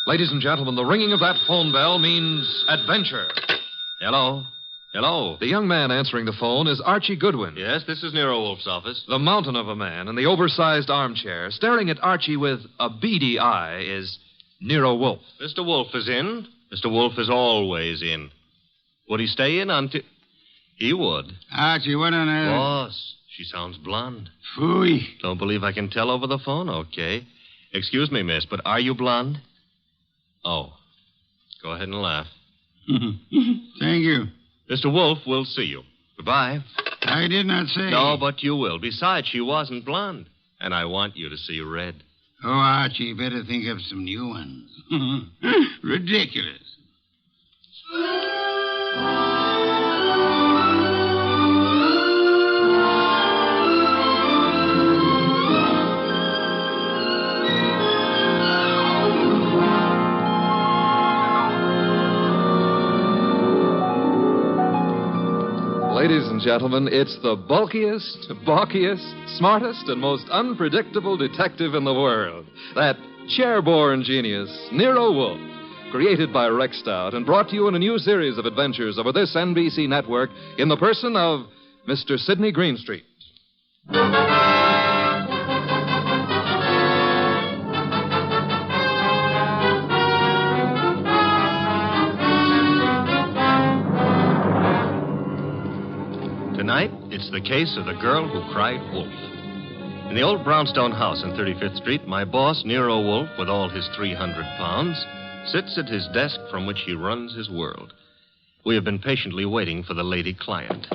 Ladies and gentlemen, the ringing of that phone bell means adventure. Hello? Hello? The young man answering the phone is Archie Goodwin. Yes, this is Nero Wolfe's office. The mountain of a man in the oversized armchair, staring at Archie with a beady eye, is Nero Wolfe. Mr. Wolfe is in. Mr. Wolfe is always in. Would he stay in until... He would. Archie, what on earth? Boss, she sounds blonde. Phooey. Don't believe I can tell over the phone? Okay. Excuse me, miss, but are you blonde? Oh. Go ahead and laugh. Thank you. Mr. Wolfe will see you. Goodbye. I did not say. No, but you will. Besides, she wasn't blonde. And I want you to see red. Oh, Archie, better think of some new ones. Ridiculous. Ladies and gentlemen, it's the bulkiest, balkiest, smartest, and most unpredictable detective in the world. That chair-born genius, Nero Wolfe, created by Rex Stout and brought to you in a new series of adventures over this NBC network in the person of Mr. Sydney Greenstreet. Tonight, it's the case of the girl who cried wolf. In the old brownstone house on 35th Street, my boss, Nero Wolfe, with all his 300 pounds, sits at his desk from which he runs his world. We have been patiently waiting for the lady client.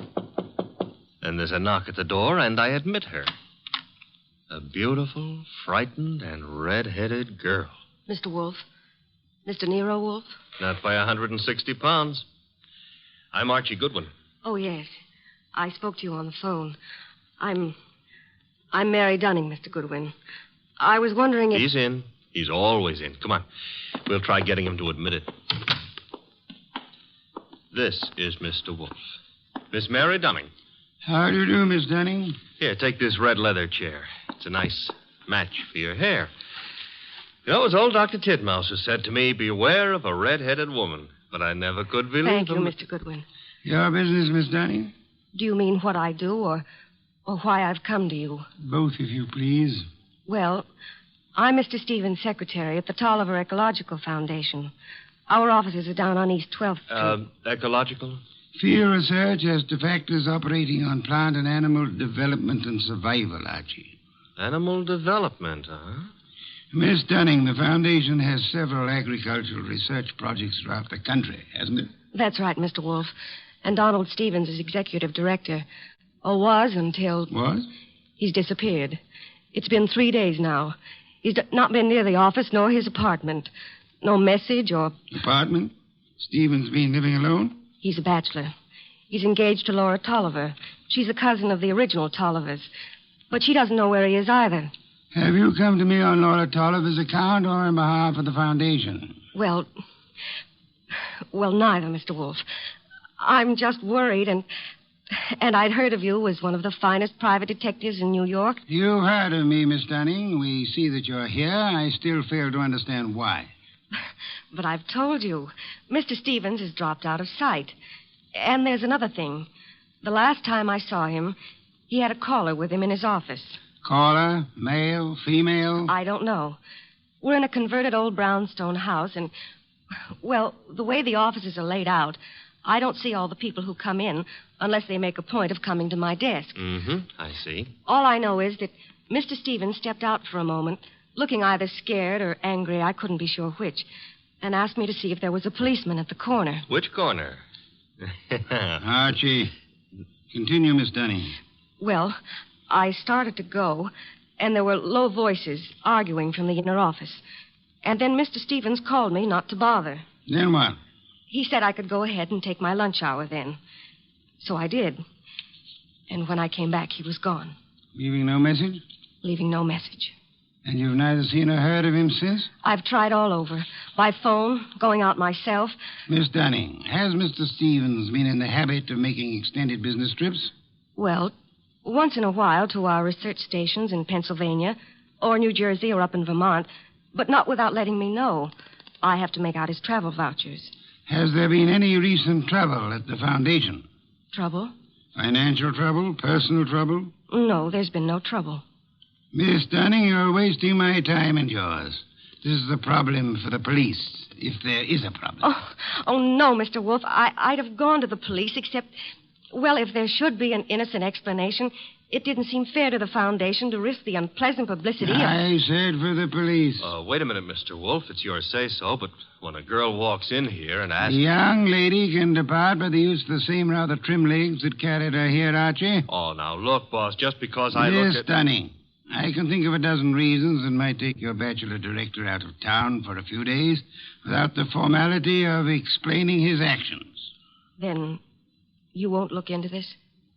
Then there's a knock at the door, and I admit her. A beautiful, frightened, and red-headed girl. Mr. Wolfe? Mr. Nero Wolfe? Not by 160 pounds. I'm Archie Goodwin. Oh, yes. I spoke to you on the phone. I'm Mary Dunning, Mr. Goodwin. I was wondering if... He's in. He's always in. Come on. We'll try getting him to admit it. This is Mr. Wolfe. Miss Mary Dunning. How do you do, Miss Dunning? Here, take this red leather chair. It's a nice match for your hair. You know, as old Dr. Titmouse has said to me, beware of a red-headed woman. But I never could believe Thank them. you, Mr. Goodwin. Your business, Miss Dunning? Do you mean what I do or why I've come to you? Both, if you please. Well, I'm Mr. Stevens' secretary at the Tolliver Ecological Foundation. Our offices are down on East 12th Street. Ecological? Field research as to factors operating on plant and animal development and survival, Archie. Animal development, huh? Miss Dunning, the foundation has several agricultural research projects throughout the country, hasn't it? That's right, Mr. Wolfe. And Donald Stevens is executive director. Or was until... Was? He's disappeared. It's been 3 days now. He's not been near the office nor his apartment. No message or... Apartment? Stevens been living alone? He's a bachelor. He's engaged to Laura Tolliver. She's a cousin of the original Tollivers. But she doesn't know where he is either. Have you come to me on Laura Tolliver's account or on behalf of the foundation? Well, neither, Mr. Wolfe. I'm just worried, and I'd heard of you as one of the finest private detectives in New York. You've heard of me, Miss Dunning. We see that you're here. I still fail to understand why. But I've told you. Mr. Stevens has dropped out of sight. And there's another thing. The last time I saw him, he had a caller with him in his office. Caller? Male? Female? I don't know. We're in a converted old brownstone house, and, well, the way the offices are laid out, I don't see all the people who come in unless they make a point of coming to my desk. Mm-hmm. I see. All I know is that Mr. Stevens stepped out for a moment, looking either scared or angry, I couldn't be sure which, and asked me to see if there was a policeman at the corner. Which corner? Archie, continue, Miss Dunning. Well, I started to go, and there were low voices arguing from the inner office. And then Mr. Stevens called me not to bother. Then what? He said I could go ahead and take my lunch hour then. So I did. And when I came back, he was gone. Leaving no message? Leaving no message. And you've neither seen or heard of him since? I've tried all over. By phone, going out myself. Miss Dunning, has Mr. Stevens been in the habit of making extended business trips? Well, once in a while to our research stations in Pennsylvania, or New Jersey, or up in Vermont, but not without letting me know. I have to make out his travel vouchers. Has there been any recent trouble at the foundation? Trouble? Financial trouble? Personal trouble? No, there's been no trouble. Miss Dunning, you're wasting my time and yours. This is a problem for the police, if there is a problem. Oh no, Mr. Wolfe. I'd have gone to the police, except, well, if there should be an innocent explanation, it didn't seem fair to the foundation to risk the unpleasant publicity of... I said for the police. Wait a minute, Mr. Wolfe. It's your say-so, but when a girl walks in here and asks... The young lady can depart by the use of the same rather trim legs that carried her here, Archie. Oh, now, look, boss, just because I Miss look at... Dunning, I can think of a dozen reasons that might take your bachelor director out of town for a few days without the formality of explaining his actions. Then you won't look into this?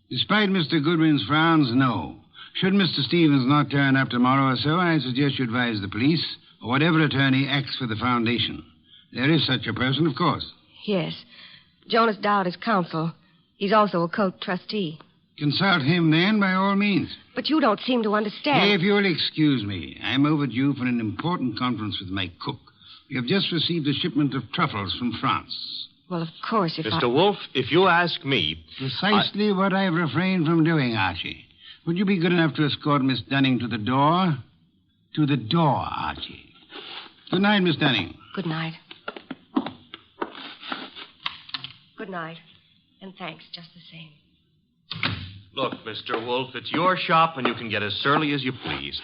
Despite Mr. Goodwin's frowns, no. Should Mr. Stevens not turn up tomorrow or so, I suggest you advise the police or whatever attorney acts for the foundation. There is such a person, of course. Yes. Jonas Dowd is counsel. He's also a cult trustee. Consult him, then, by all means. But you don't seem to understand. If you'll excuse me, I'm overdue for an important conference with my cook. We have just received a shipment of truffles from France. Well, of course, if Mr. Wolfe, if you ask me... Precisely what I've refrained from doing, Archie. Would you be good enough to escort Miss Dunning to the door? To the door, Archie. Good night, Miss Dunning. Good night. Good night. And thanks, just the same. Look, Mr. Wolfe, it's your shop and you can get as surly as you please.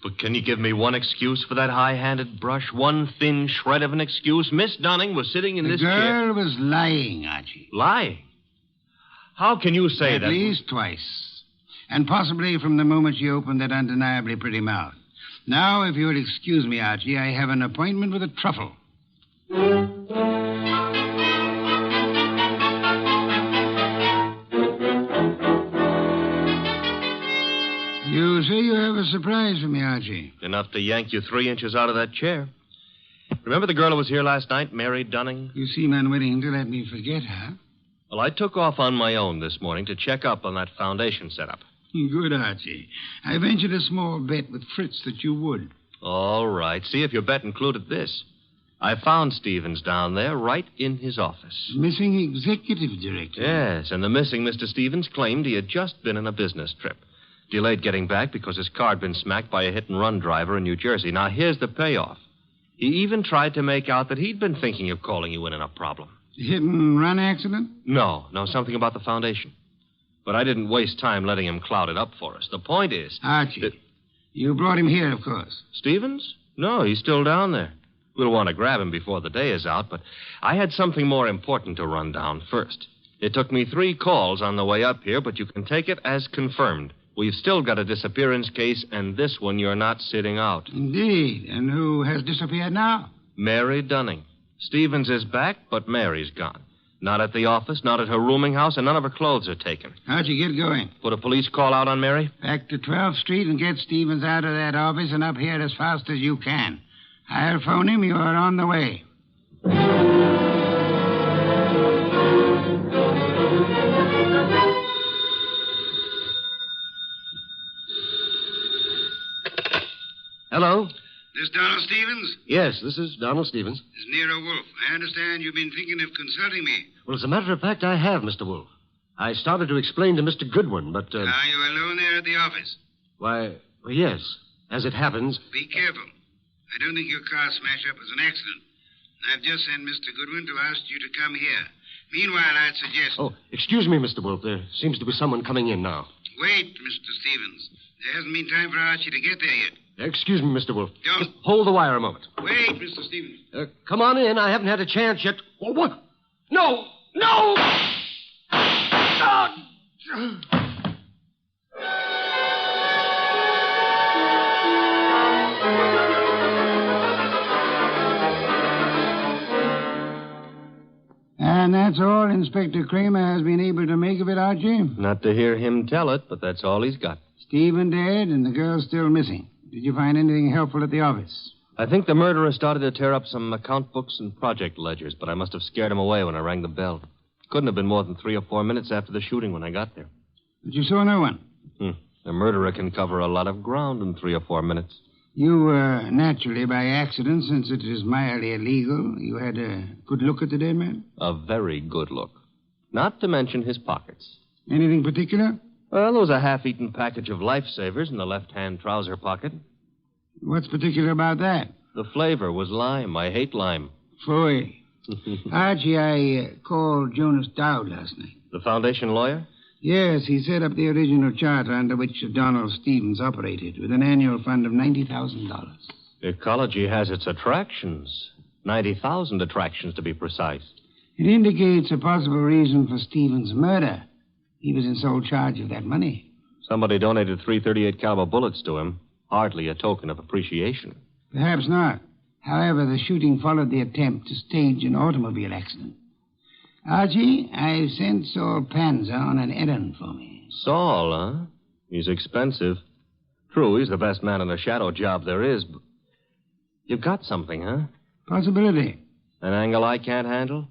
But can you give me one excuse for that high-handed brush? One thin shred of an excuse? Miss Dunning was sitting in this chair... The girl was lying, Archie. Lying? How can you say that? At least twice. And possibly from the moment she opened that undeniably pretty mouth. Now, if you'll excuse me, Archie, I have an appointment with a truffle. You say you have a surprise for me, Archie. Enough to yank you 3 inches out of that chair. Remember the girl who was here last night, Mary Dunning? You seem unwilling to let me forget her. Well, I took off on my own this morning to check up on that foundation setup. Good, Archie. I ventured a small bet with Fritz that you would. All right. See if your bet included this. I found Stevens down there right in his office. Missing executive director. Yes, and the missing Mr. Stevens claimed he had just been on a business trip. Delayed getting back because his car had been smacked by a hit-and-run driver in New Jersey. Now, here's the payoff. He even tried to make out that he'd been thinking of calling you in a problem. Hit-and-run accident? No, something about the foundation. But I didn't waste time letting him cloud it up for us. The point is... Archie, you brought him here, of course. Stevens? No, he's still down there. We'll want to grab him before the day is out, but I had something more important to run down first. It took me 3 calls on the way up here, but you can take it as confirmed. We've still got a disappearance case, and this one you're not sitting out. Indeed. And who has disappeared now? Mary Dunning. Stevens is back, but Mary's gone. Not at the office, not at her rooming house, and none of her clothes are taken. How'd you get going? Put a police call out on Mary? Back to 12th Street and get Stevens out of that office and up here as fast as you can. I'll phone him. You are on the way. Hello? This Donald Stevens? Yes, this is Donald Stevens. This is Nero Wolfe. I understand you've been thinking of consulting me. Well, as a matter of fact, I have, Mr. Wolfe. I started to explain to Mr. Goodwin, but... Are you alone there at the office? Why, well, yes. As it happens... Be careful. I don't think your car smash-up was an accident. I've just sent Mr. Goodwin to ask you to come here. Meanwhile, I'd suggest... Oh, excuse me, Mr. Wolfe. There seems to be someone coming in now. Wait, Mr. Stevens. There hasn't been time for Archie to get there yet. Excuse me, Mr. Wolfe. Don't. Just hold the wire a moment. Wait, Mr. Stevens. Come on in. I haven't had a chance yet. Oh, what? No! No! And that's all Inspector Kramer has been able to make of it, Archie? Not to hear him tell it, but that's all he's got. Stephen dead and the girl still missing. Did you find anything helpful at the office? I think the murderer started to tear up some account books and project ledgers, but I must have scared him away when I rang the bell. Couldn't have been more than 3 or 4 minutes after the shooting when I got there. But you saw no one? The murderer can cover a lot of ground in 3 or 4 minutes. You were naturally by accident, since it is mildly illegal. You had a good look at the dead man? A very good look. Not to mention his pockets. Anything particular? Well, there was a half-eaten package of lifesavers in the left-hand trouser pocket. What's particular about that? The flavor was lime. I hate lime. Phooey. Archie, I called Jonas Dowd last night. The foundation lawyer? Yes, he set up the original charter under which Donald Stevens operated, with an annual fund of $90,000. Ecology has its attractions. 90,000 attractions, to be precise. It indicates a possible reason for Stevens' murder. He was in sole charge of that money. Somebody donated 338 caliber bullets to him. Hardly a token of appreciation. Perhaps not. However, the shooting followed the attempt to stage an automobile accident. Archie, I've sent Saul Panzer on an errand for me. Saul, huh? He's expensive. True, he's the best man in the shadow job there is, but you've got something, huh? Possibility. An angle I can't handle?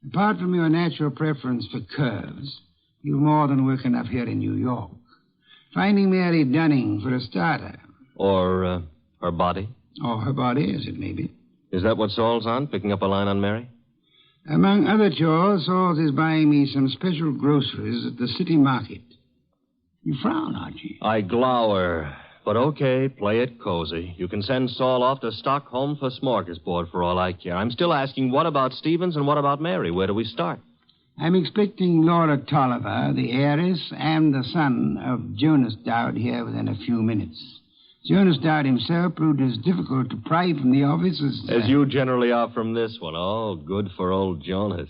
Apart from your natural preference for curves, you've more than work enough here in New York. Finding Mary Dunning, for a starter. Or her body? Or her body, as it may be. Is that what Saul's on, picking up a line on Mary? Among other chores, Saul is buying me some special groceries at the city market. You frown, Archie. I glower. But okay, play it cozy. You can send Saul off to Stockholm for smorgasbord for all I care. I'm still asking, what about Stevens and what about Mary? Where do we start? I'm expecting Laura Tolliver, the heiress, and the son of Jonas Dowd here within a few minutes. Jonas Dowd himself proved as difficult to pry from the office as... As you generally are from this one. Oh, good for old Jonas.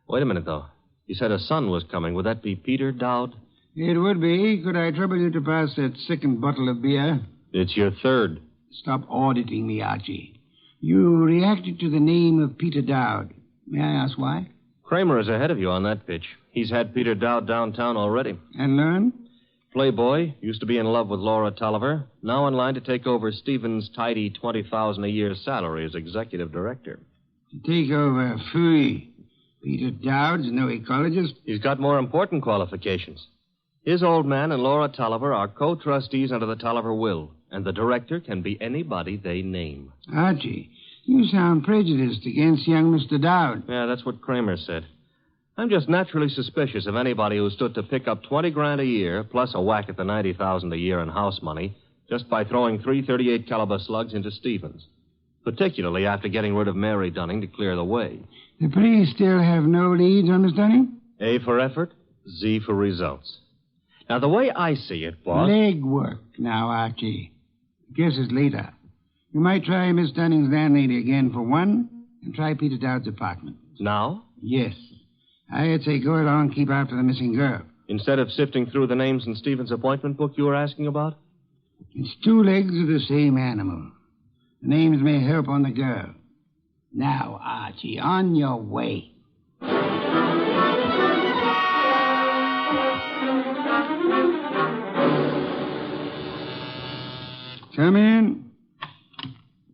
Wait a minute, though. You said a son was coming. Would that be Peter Dowd? It would be. Could I trouble you to pass that second bottle of beer? It's your third. Stop auditing me, Archie. You reacted to the name of Peter Dowd. May I ask why? Kramer is ahead of you on that pitch. He's had Peter Dowd downtown already. And learned? Playboy, used to be in love with Laura Tolliver, now in line to take over Stevens' tidy $20,000 a year salary as executive director. To take over, phooey. Peter Dowd's no ecologist. He's got more important qualifications. His old man and Laura Tolliver are co-trustees under the Tolliver will, and the director can be anybody they name. Archie, you sound prejudiced against young Mr. Dowd. Yeah, that's what Kramer said. I'm just naturally suspicious of anybody who stood to pick up $20,000 a year, plus a whack at the $90,000 a year in house money, just by throwing 338 caliber slugs into Stevens. Particularly after getting rid of Mary Dunning to clear the way. The police still have no leads on Miss Dunning? A for effort, Z for results. Now, the way I see it, boss... Legwork now, Archie. Guess it's later. You might try Miss Dunning's landlady again for one, and try Peter Dowd's apartment. Now? Yes. I'd say go along and keep after the missing girl. Instead of sifting through the names in Stevens' appointment book you were asking about? It's two legs of the same animal. The names may help on the girl. Now, Archie, on your way. Come in.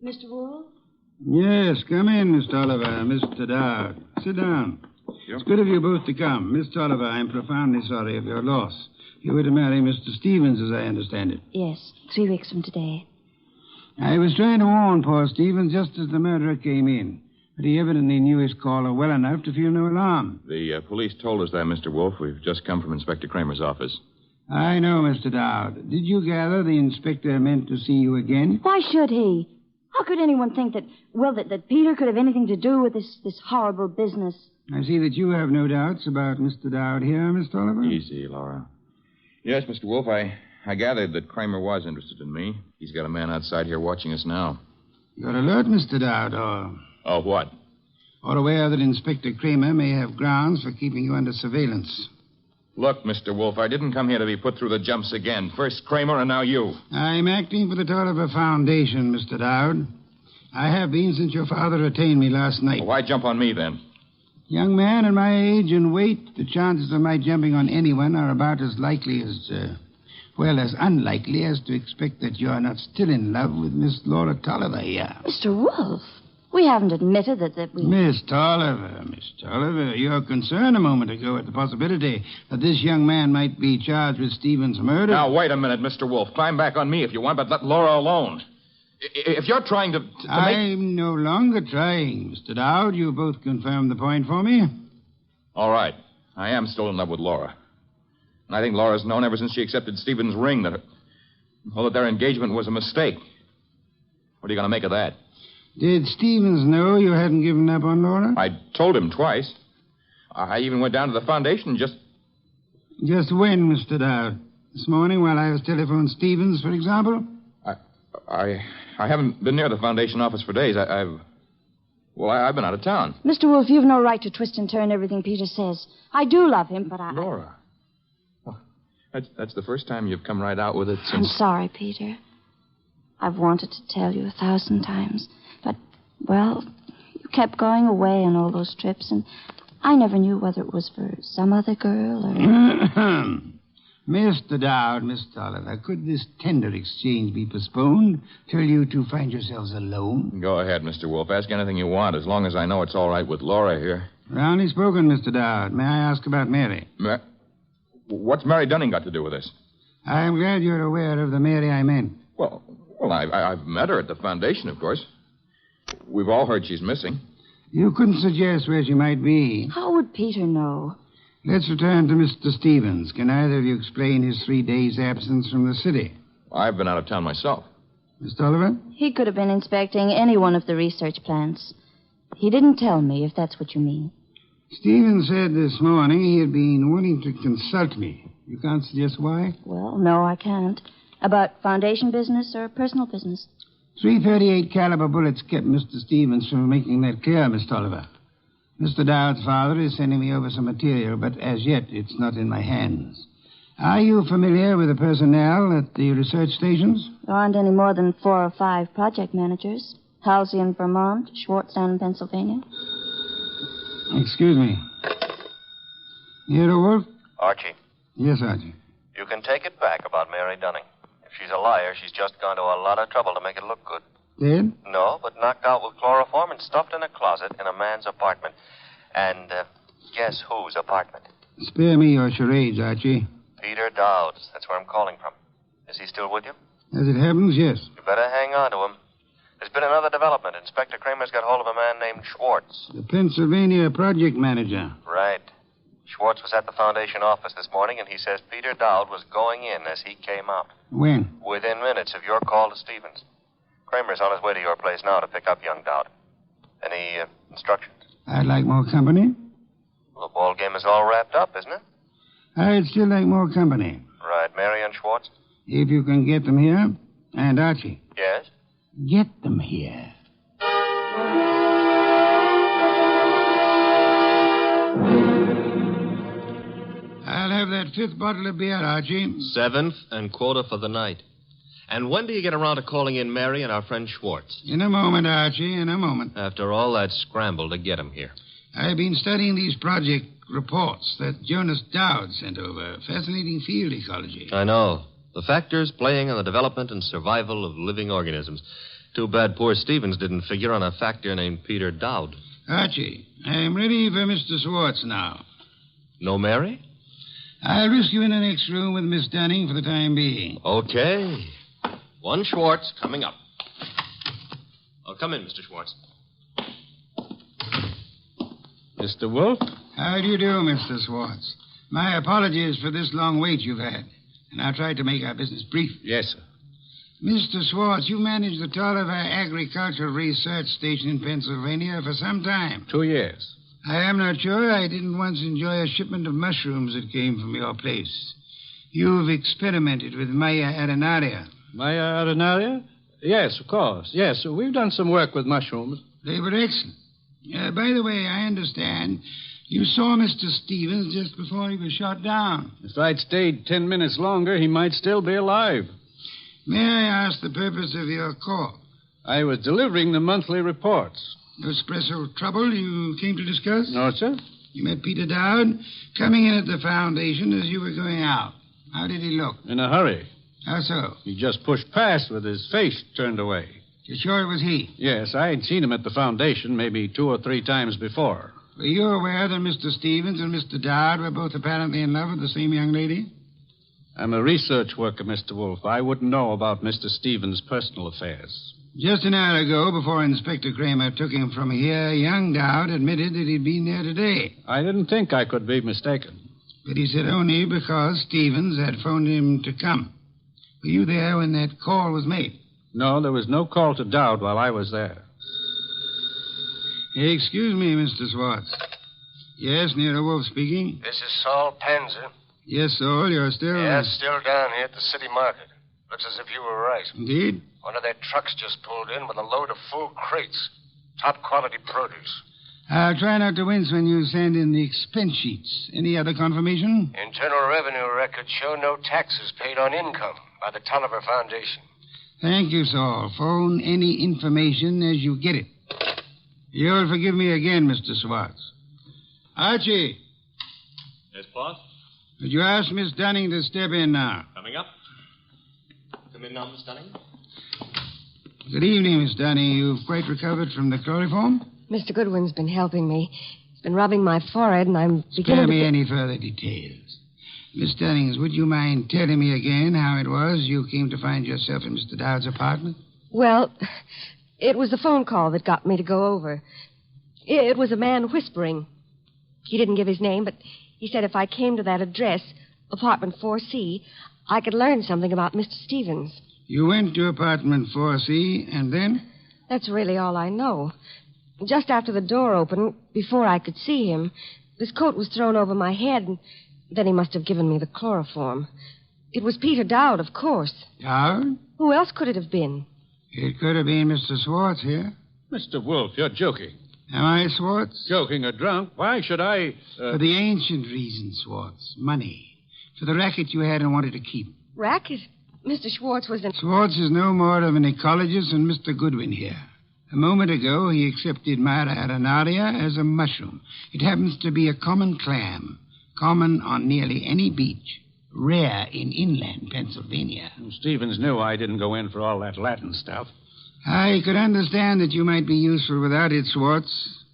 Mr. Wolfe? Yes, come in, Miss Tolliver, Mr. Dowd. Sit down. Yep. It's good of you both to come. Miss Tolliver, I'm profoundly sorry of your loss. You were to marry Mr. Stevens, as I understand it. Yes, 3 weeks from today. I was trying to warn poor Stevens just as the murderer came in. But he evidently knew his caller well enough to feel no alarm. The police told us that, Mr. Wolfe. We've just come from Inspector Kramer's office. I know, Mr. Dowd. Did you gather the inspector meant to see you again? Why should he? How could anyone think that Peter could have anything to do with this horrible business? I see that you have no doubts about Mr. Dowd here, Miss Tolliver. Easy, Laura. Yes, Mr. Wolfe, I gathered that Kramer was interested in me. He's got a man outside here watching us now. You're alert, Mr. Dowd, or... Oh, what? Or aware that Inspector Kramer may have grounds for keeping you under surveillance. Look, Mr. Wolfe, I didn't come here to be put through the jumps again. First Kramer and now you. I'm acting for the Tolliver Foundation, Mr. Dowd. I have been since your father retained me last night. Well, why jump on me, then? Young man, at my age and weight, the chances of my jumping on anyone are about as likely as, as unlikely as to expect that you're not still in love with Miss Laura Tolliver here. Mr. Wolfe, we haven't admitted that we... Miss Tolliver, you're concerned a moment ago at the possibility that this young man might be charged with Stevens' murder. Now, wait a minute, Mr. Wolfe. Climb back on me if you want, but let Laura alone. If you're trying to make... I'm no longer trying, Mr. Dowd. You both confirmed the point for me. All right. I am still in love with Laura. And I think Laura's known ever since she accepted Stephen's ring that their engagement was a mistake. What are you going to make of that? Did Stevens know you hadn't given up on Laura? I told him twice. I even went down to the foundation just... Just when, Mr. Dowd? This morning while I was telephoning Stevens, for example? I haven't been near the foundation office for days. I've been out of town. Mr. Wolfe, you've no right to twist and turn everything Peter says. I do love him, but I... Laura. Well, that's the first time you've come right out with it since... I'm sorry, Peter. I've wanted to tell you 1,000 times. But, well, you kept going away on all those trips, and I never knew whether it was for some other girl or... Mr. Dowd, Miss Tolliver, could this tender exchange be postponed till you two find yourselves alone? Go ahead, Mr. Wolfe. Ask anything you want, as long as I know it's all right with Laura here. Roundly spoken, Mr. Dowd. May I ask about Mary? What's Mary Dunning got to do with this? I'm glad you're aware of the Mary I meant. Well, I've met her at the foundation, of course. We've all heard she's missing. You couldn't suggest where she might be. How would Peter know? Let's return to Mr. Stevens. Can either of you explain his 3 days' absence from the city? I've been out of town myself. Miss Tolliver? He could have been inspecting any one of the research plants. He didn't tell me, if that's what you mean. Stevens said this morning he had been wanting to consult me. You can't suggest why? Well, no, I can't. About foundation business or personal business? .338 caliber bullets kept Mr. Stevens from making that clear, Miss Tolliver. Mr. Dowd's father is sending me over some material, but as yet it's not in my hands. Are you familiar with the personnel at the research stations? There aren't any more than 4 or 5 project managers. Halsey in Vermont, Schwartz down in Pennsylvania. Excuse me. Nero Wolfe? Archie, Yes, Archie. you can take it back about Mary Dunning. If she's a liar, she's just gone to a lot of trouble to make it look good. Dead? No, but knocked out with chloroform and stuffed in a closet in a man's apartment. And guess whose apartment? Spare me your charades, Archie. Peter Dowd's. That's where I'm calling from. Is he still with you? As it happens, yes. You better hang on to him. There's been another development. Inspector Kramer's got hold of a man named Schwartz. The Pennsylvania project manager. Right. Schwartz was at the foundation office this morning, and he says Peter Dowd was going in as he came out. When? Within minutes of your call to Stevens. Kramer's on his way to your place now to pick up young Dowd. Any instructions? I'd like more company. Well, the ball game is all wrapped up, isn't it? I'd still like more company. Right. Mary and Schwartz? If you can get them here. And Archie, Yes? get them here. I'll have that 5th bottle of beer, Archie. 7th and quota for the night. And when do you get around to calling in Mary and our friend Schwartz? In a moment, Archie, in a moment. After all that scramble to get him here. I've been studying these project reports that Jonas Dowd sent over. Fascinating field ecology. I know. The factors playing in the development and survival of living organisms. Too bad poor Stevens didn't figure on a factor named Peter Dowd. Archie, I'm ready for Mr. Schwartz now. No Mary? I'll risk you in the next room with Miss Dunning for the time being. Okay. One Schwartz coming up. Oh, come in, Mr. Schwartz. Mr. Wolfe? How do you do, Mr. Schwartz? My apologies for this long wait you've had. And I'll try to make our business brief. Yes, sir. Mr. Schwartz, you managed the Tolliver Agricultural Research Station in Pennsylvania for some time. 2 years. I am not sure I didn't once enjoy a shipment of mushrooms that came from your place. You've experimented with Maya arenaria. Maya arenaria? Yes, of course. Yes, we've done some work with mushrooms. They were excellent. By the way, I understand you saw Mr. Stevens just before he was shot down. If I'd stayed 10 minutes longer, he might still be alive. May I ask the purpose of your call? I was delivering the monthly reports. No special trouble you came to discuss? No, sir. You met Peter Dowd coming in at the foundation as you were going out. How did he look? In a hurry. How so? He just pushed past with his face turned away. You're sure it was he? Yes, I had seen him at the foundation maybe 2 or 3 times before. Were you aware that Mr. Stevens and Mr. Dowd were both apparently in love with the same young lady? I'm a research worker, Mr. Wolfe. I wouldn't know about Mr. Stevens' personal affairs. Just an hour ago, before Inspector Kramer took him from here, young Dowd admitted that he'd been there today. I didn't think I could be mistaken. But he said only because Stevens had phoned him to come. Were you there when that call was made? No, there was no call to Dowd while I was there. Excuse me, Mr. Swartz. Yes, Nero Wolfe speaking. This is Saul Panzer. Yes, Saul, you're still... Yeah, still down here at the city market. Looks as if you were right. Indeed? One of their trucks just pulled in with a load of full crates. Top quality produce. I'll try not to wince when you send in the expense sheets. Any other confirmation? Internal Revenue records show no taxes paid on income by the Tolliver Foundation. Thank you, Saul. Phone any information as you get it. You'll forgive me again, Mr. Swartz. Archie, Yes, boss? would you ask Miss Dunning to step in now? Coming up. Come in now, Miss Dunning. Good evening, Miss Dunning. You've quite recovered from the chloroform? Mr. Goodwin's been helping me. He's been rubbing my forehead, and I'm beginning Spare me to... any further details. Miss Dunnings, would you mind telling me again how it was you came to find yourself in Mr. Dowd's apartment? Well, it was the phone call that got me to go over. It was a man whispering. He didn't give his name, but he said if I came to that address, apartment 4C, I could learn something about Mr. Stevens. You went to apartment 4C, and then? That's really all I know. Just after the door opened, before I could see him, his coat was thrown over my head, and then he must have given me the chloroform. It was Peter Dowd, of course. Dowd? Who else could it have been? It could have been Mr. Swartz here. Mr. Wolfe, you're joking. Am I, Swartz? Joking or drunk? Why should I... For the ancient reason, Swartz. Money. For the racket you had and wanted to keep. Racket? Mr. Schwartz was in... Swartz is no more of an ecologist than Mr. Goodwin here. A moment ago, he accepted Maher arenaria as a mushroom. It happens to be a common clam, common on nearly any beach, rare in inland Pennsylvania. Stevens knew I didn't go in for all that Latin stuff. I could understand that you might be useful without it, Swartz.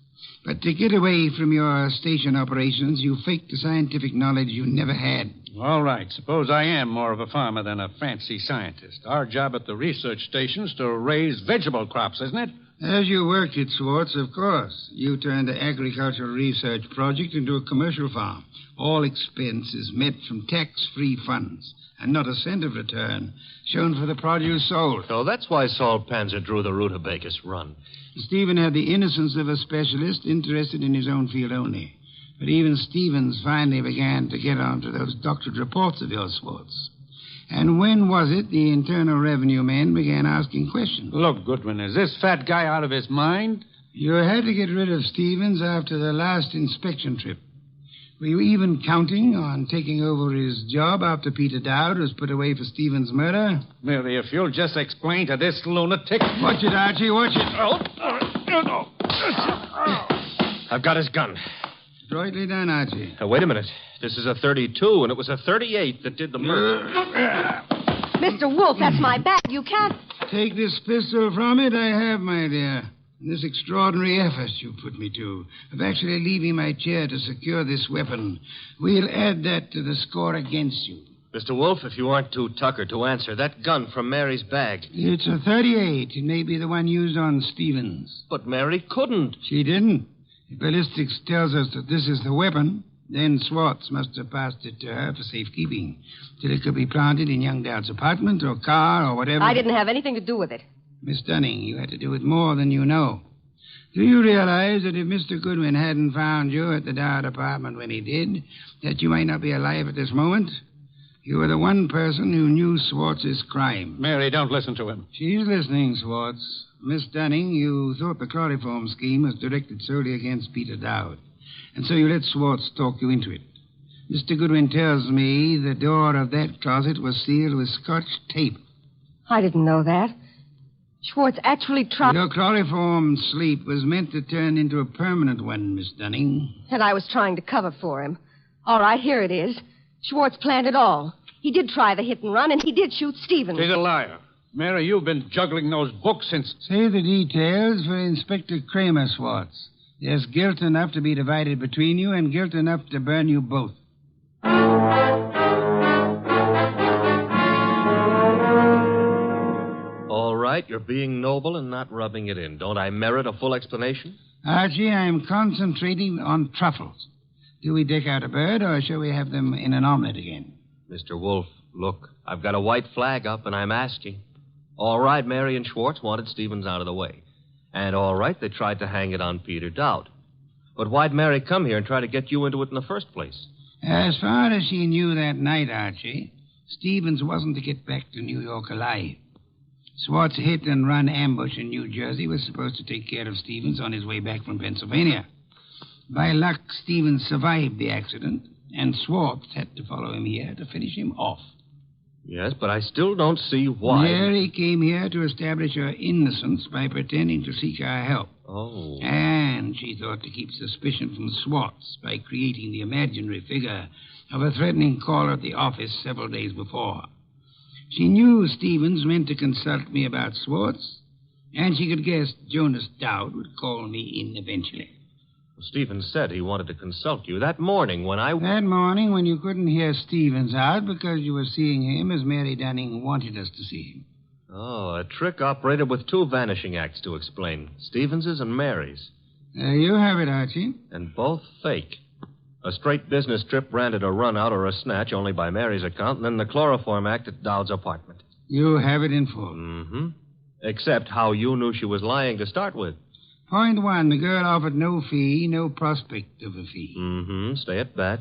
But to get away from your station operations, you faked the scientific knowledge you never had. All right. Suppose I am more of a farmer than a fancy scientist. Our job at the research station's to raise vegetable crops, isn't it? As you worked it, Swartz, of course. You turned the agricultural research project into a commercial farm. All expenses met from tax-free funds, and not a cent of return shown for the produce sold. So that's why Saul Panzer drew the rutabagus run. Stephen had the innocence of a specialist interested in his own field only. But even Stevens finally began to get onto those doctored reports of yours, Swartz. And when was it the Internal Revenue men began asking questions? Look, Goodwin, is this fat guy out of his mind? You had to get rid of Stevens after the last inspection trip. Were you even counting on taking over his job after Peter Dowd was put away for Stevens' murder? Merely, if you'll just explain to this lunatic... Watch it, Archie, watch it. I've got his gun. Adroitly done, Archie. Wait a minute. This is a 32, and it was a 38 that did the murder. Mr. Wolfe, that's my bag. You can't... Take this pistol from it, I have, my dear. And this extraordinary effort you put me to of actually leaving my chair to secure this weapon, we'll add that to the score against you. Mr. Wolfe, if you aren't too tuckered to answer, that gun from Mary's bag. It's a 38. It may be the one used on Stevens. But Mary couldn't. She didn't. If ballistics tells us that this is the weapon, then Swartz must have passed it to her for safekeeping, till it could be planted in young Dowd's apartment or car or whatever. I didn't have anything to do with it. Miss Dunning, you had to do it more than you know. Do you realize that if Mr. Goodwin hadn't found you at the Dowd apartment when he did, that you might not be alive at this moment? You were the one person who knew Swartz's crime. Mary, don't listen to him. She's listening, Swartz. Miss Dunning, you thought the chloroform scheme was directed solely against Peter Dowd, and so you let Swartz talk you into it. Mr. Goodwin tells me the door of that closet was sealed with Scotch tape. I didn't know that. Schwartz actually tried... Your chloroform sleep was meant to turn into a permanent one, Miss Dunning. And I was trying to cover for him. All right, here it is. Schwartz planned it all. He did try the hit and run, and he did shoot Stevens. He's a liar. Mary, you've been juggling those books since... Say the details for Inspector Kramer, Swartz. There's guilt enough to be divided between you and guilt enough to burn you both. All right. You're being noble and not rubbing it in. Don't I merit a full explanation? Archie, I'm concentrating on truffles. Do we deck out a bird, or shall we have them in an omelet again? Mr. Wolfe, look, I've got a white flag up, and I'm asking. All right, Mary and Schwartz wanted Stevens out of the way. And all right, they tried to hang it on Peter Dowd. But why'd Mary come here and try to get you into it in the first place? As far as she knew that night, Archie, Stevens wasn't to get back to New York alive. Schwartz hit and run ambush in New Jersey was supposed to take care of Stevens on his way back from Pennsylvania. By luck, Stevens survived the accident, and Schwartz had to follow him here to finish him off. Yes, but I still don't see why. Mary came here to establish her innocence by pretending to seek our help. Oh. And she thought to keep suspicion from Schwartz by creating the imaginary figure of a threatening caller at the office several days before. She knew Stevens meant to consult me about Schwartz, and she could guess Jonas Dowd would call me in eventually. Well, Stevens said he wanted to consult you that morning when I... That morning when you couldn't hear Stevens out because you were seeing him as Mary Dunning wanted us to see him. Oh, a trick operated with two vanishing acts to explain. Stevens's and Mary's. There you have it, Archie. And both fake. A straight business trip branded a run-out or a snatch only by Mary's account, and then the chloroform act at Dowd's apartment. You have it in full. Mm-hmm. Except how you knew she was lying to start with. Point one, the girl offered no fee, no prospect of a fee. Mm-hmm. Stay at that.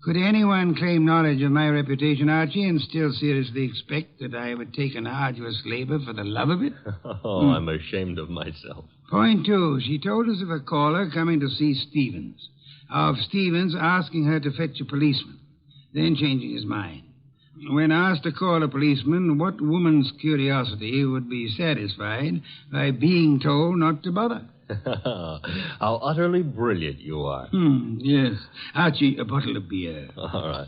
Could anyone claim knowledge of my reputation, Archie, and still seriously expect that I would take an arduous labor for the love of it? Oh, I'm ashamed of myself. Point two, she told us of a caller coming to see Stevens. Of Stevens asking her to fetch a policeman, then changing his mind. When asked to call a policeman, what woman's curiosity would be satisfied by being told not to bother? How utterly brilliant you are. Yes. Archie, a bottle of beer. All right.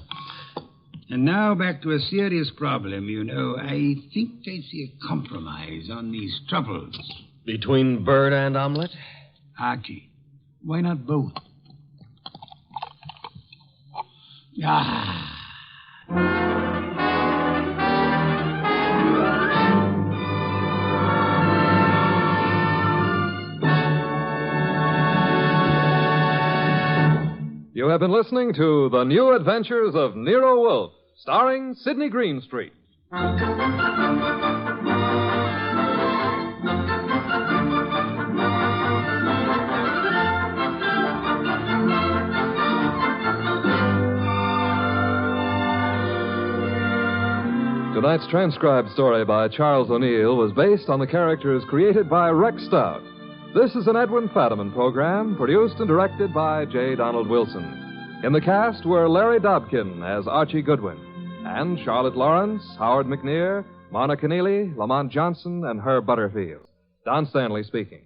And now back to a serious problem, you know. I think I see a compromise on these truffles. Between bird and omelet? Archie, why not both? Ah. You have been listening to The New Adventures of Nero Wolfe, starring Sydney Greenstreet. Tonight's transcribed story by Charles O'Neill was based on the characters created by Rex Stout. This is an Edwin Fadiman program, produced and directed by J. Donald Wilson. In the cast were Larry Dobkin as Archie Goodwin, and Charlotte Lawrence, Howard McNear, Mona Keneally, Lamont Johnson, and Herb Butterfield. Don Stanley speaking.